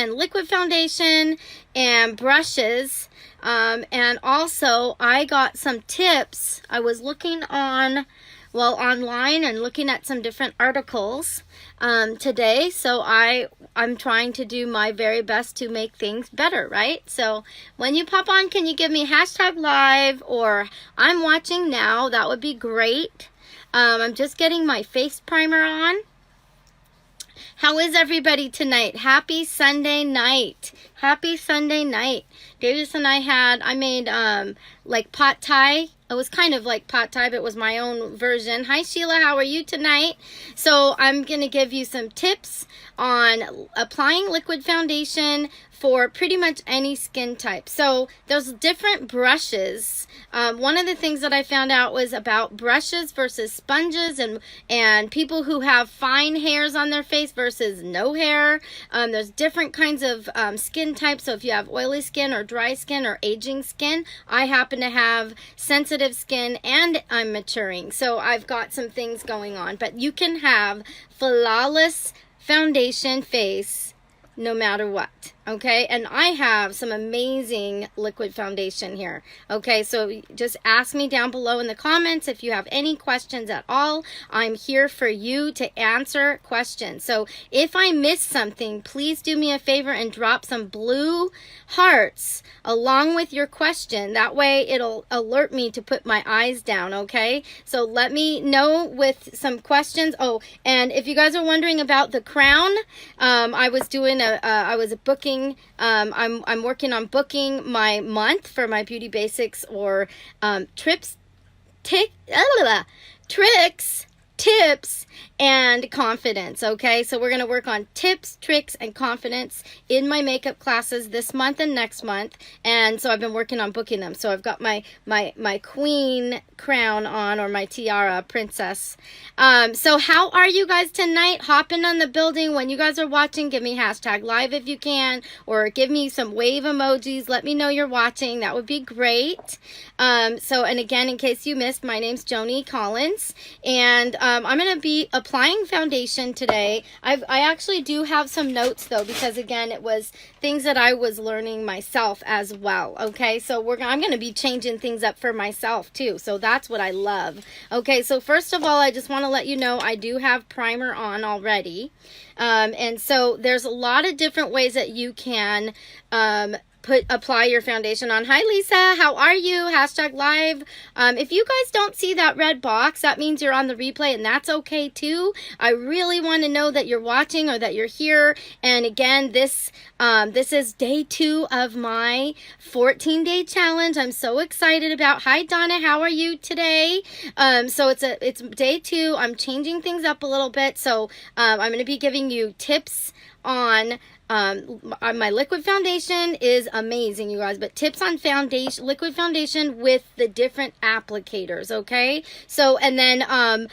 and liquid foundation and brushes. And also I got some tips. I was looking online and looking at some different articles today. So I'm trying to do my very best to make things better, right? So when you pop on, can you give me #live or I'm watching now? That would be great. I'm just getting my face primer on. How is everybody tonight? Happy Sunday night. Happy Sunday night. Davis and I made like pot thai. It was kind of like pot thai, but it was my own version. Hi Sheila, how are you tonight? So I'm going to give you some tips on applying liquid foundation for pretty much any skin type. So there's different brushes. One of the things that I found out was about brushes versus sponges and people who have fine hairs on their face versus no hair. There's different kinds of skin types. So if you have oily skin or dry skin or aging skin, I happen to have sensitive skin and I'm maturing. So I've got some things going on, but you can have flawless foundation face no matter what. Okay, and I have some amazing liquid foundation here. Okay, so just ask me down below in the comments if you have any questions at all. I'm here for you to answer questions. So if I miss something, please do me a favor and drop some blue hearts along with your question. That way it'll alert me to put my eyes down, okay? So let me know with some questions. Oh, and if you guys are wondering about the crown, I was booking. I'm working on booking my month for my beauty basics or tricks, tips, and confidence. Okay, so we're going to work on tips, tricks, and confidence in my makeup classes this month and next month. And so I've been working on booking them. So I've got my queen crown on, or my tiara princess. So how are you guys tonight? Hop in on the building. When you guys are watching, give me #live if you can, or give me some wave emojis. Let me know you're watching. That would be great. And again, in case you missed, my name's Joni Collins, and I'm going to be applying foundation today. I actually do have some notes though, because again, it was things that I was learning myself as well. Okay, so I'm going to be changing things up for myself too. So that's what I love. Okay, so first of all, I just want to let you know I do have primer on already. And so there's a lot of different ways that you can apply your foundation on. Hi Lisa, how are you? #live. If you guys don't see that red box, that means you're on the replay, and that's okay too. I really want to know that you're watching or that you're here. And again, this is day 2 of my 14-day challenge. I'm so excited about. Hi Donna, how are you today? So it's day 2. I'm changing things up a little bit. So I'm going to be giving you tips on my liquid foundation is amazing, you guys, but tips on foundation, liquid foundation with the different applicators. Okay, so and then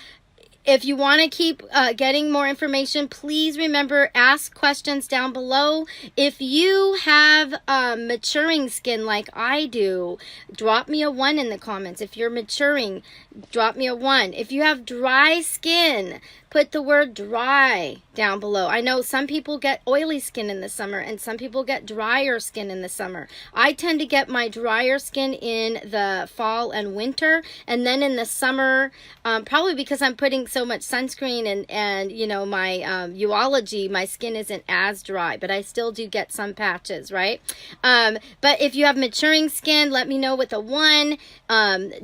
if you want to keep getting more information, please remember, ask questions down below. If you have maturing skin like I do, drop me a 1 in the comments. If you're maturing, drop me a 1. If you have dry skin, put the word dry down below. I know some people get oily skin in the summer and some people get drier skin in the summer. I tend to get my drier skin in the fall and winter, and then in the summer, probably because I'm putting so much sunscreen and you know, my uology, my skin isn't as dry, but I still do get some patches, right? But if you have maturing skin, let me know with a 1.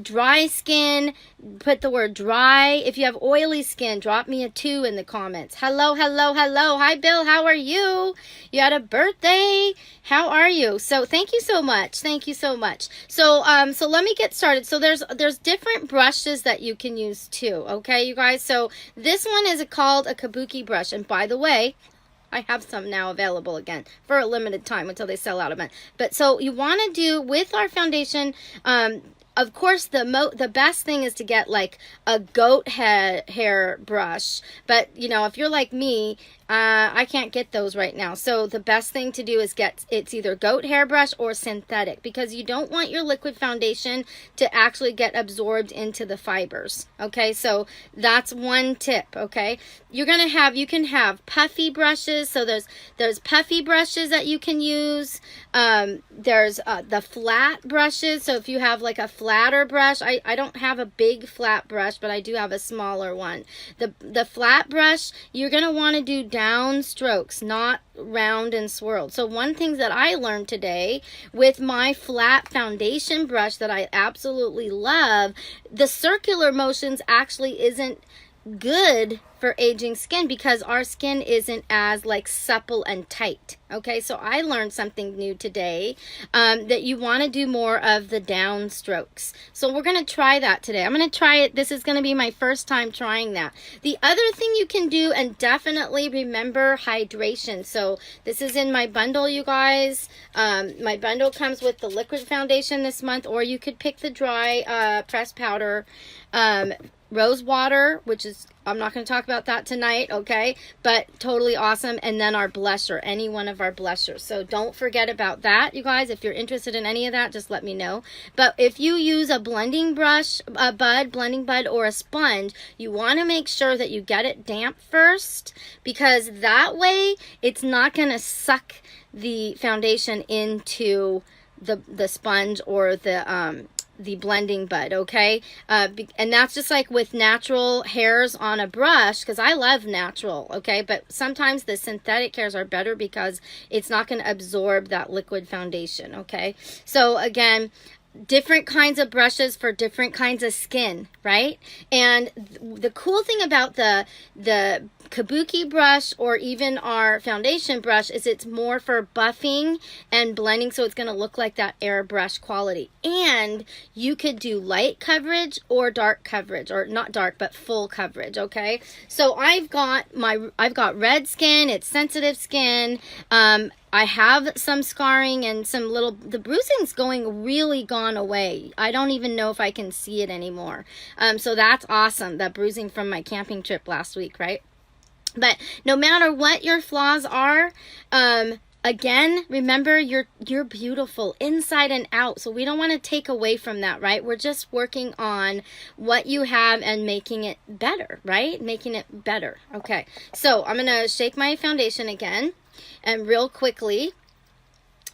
Dry skin, put the word dry. If you have oily skin, drop me a 2 in the comments. Hello. Hi Bill, how are you? You had a birthday. How are you? So thank you so much. So so let me get started. So there's different brushes that you can use too. Okay, you guys. So this one is called a kabuki brush, and by the way, I have some now available again for a limited time until they sell out of it. But so you want to do with our foundation, of course, the best thing is to get like a goat hair brush. But you know, if you're like me, I can't get those right now. So the best thing to do is it's either goat hair brush or synthetic, because you don't want your liquid foundation to actually get absorbed into the fibers. Okay, so that's one tip. Okay, you can have puffy brushes. So there's puffy brushes that you can use. There's the flat brushes. So if you have like a flatter brush, I don't have a big flat brush, but I do have a smaller one. The flat brush, you're gonna want to do down strokes, not round and swirled. So one thing that I learned today with my flat foundation brush that I absolutely love, the circular motions actually isn't good for aging skin, because our skin isn't as like supple and tight. Okay, so I learned something new today, that you want to do more of the down strokes. So we're going to try that today. I'm going to try it. This is going to be my first time trying that. The other thing you can do, and definitely remember hydration. So this is in my bundle, you guys. My bundle comes with the liquid foundation this month, or you could pick the dry pressed powder. Rose water, which is, I'm not going to talk about that tonight, okay, but totally awesome. And then our blusher, any one of our blushers. So don't forget about that, you guys. If you're interested in any of that, just let me know. But if you use a blending brush, blending bud, or a sponge, you want to make sure that you get it damp first, because that way it's not going to suck the foundation into the sponge or the blending bud, okay? And that's just like with natural hairs on a brush, because I love natural, okay? But sometimes the synthetic hairs are better because it's not going to absorb that liquid foundation, okay? So again, different kinds of brushes for different kinds of skin, right? And the cool thing about the kabuki brush, or even our foundation brush, is it's more for buffing and blending, so it's going to look like that airbrush quality. And you could do light coverage or dark coverage, or not dark but full coverage, okay? So I've got red skin, it's sensitive skin. I have some scarring and the bruising's really gone away. I don't even know if I can see it anymore. So that's awesome, that bruising from my camping trip last week, right? But no matter what your flaws are, again, remember you're beautiful inside and out. So we don't want to take away from that, right? We're just working on what you have and making it better, right? Making it better. Okay, so I'm going to shake my foundation again. And real quickly,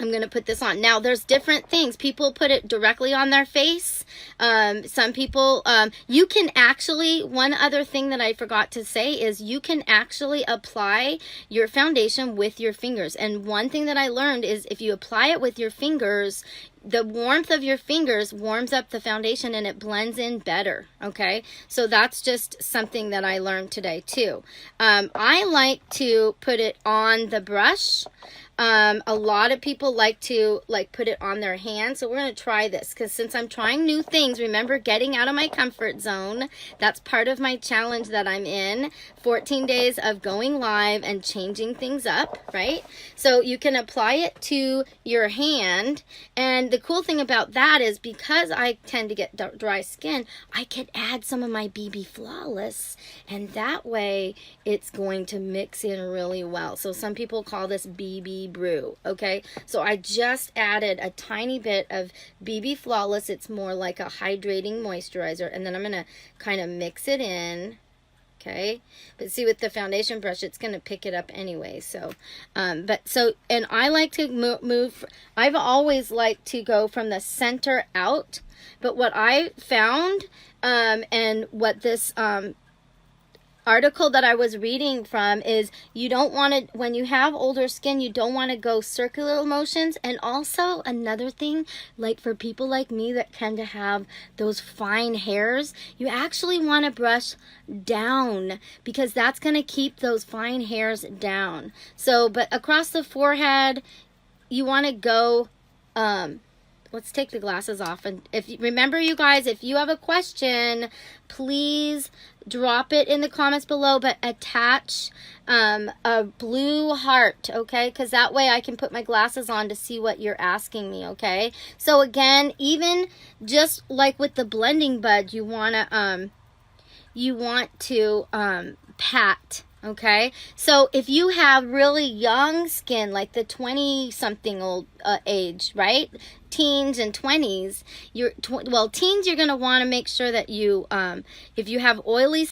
I'm going to put this on. Now, there's different things. People put it directly on their face. Some people, you can actually, one other thing that I forgot to say is you can actually apply your foundation with your fingers. And one thing that I learned is if you apply it with your fingers, the warmth of your fingers warms up the foundation and it blends in better, okay? So that's just something that I learned today too. I like to put it on the brush. A lot of people like to put it on their hand. So we're going to try this, because since I'm trying new things, remember, getting out of my comfort zone, that's part of my challenge that I'm in. 14 days of going live and changing things up, right? So you can apply it to your hand. And the cool thing about that is, because I tend to get dry skin, I could add some of my BB Flawless, and that way it's going to mix in really well. So some people call this BB Brew, okay? So I just added a tiny bit of BB Flawless. It's more like a hydrating moisturizer, and then I'm going to kind of mix it in. Okay, but see, with the foundation brush, it's going to pick it up anyway. So, and I like to move, I've always liked to go from the center out, but what I found, and what this, article that I was reading from is, you don't want to, when you have older skin, you don't want to go circular motions. And also another thing, like for people like me that tend to have those fine hairs, you actually want to brush down, because that's going to keep those fine hairs down. So, but across the forehead, you want to go let's take the glasses off. And remember, you guys, if you have a question, please drop it in the comments below, but attach a blue heart, okay? Because that way I can put my glasses on to see what you're asking me, okay? So again, even just like with the blending bud, you want to pat. Okay, so if you have really young skin, like the 20-something old age, right? Teens and 20s, teens, you're going to want to make sure that you, if you have oily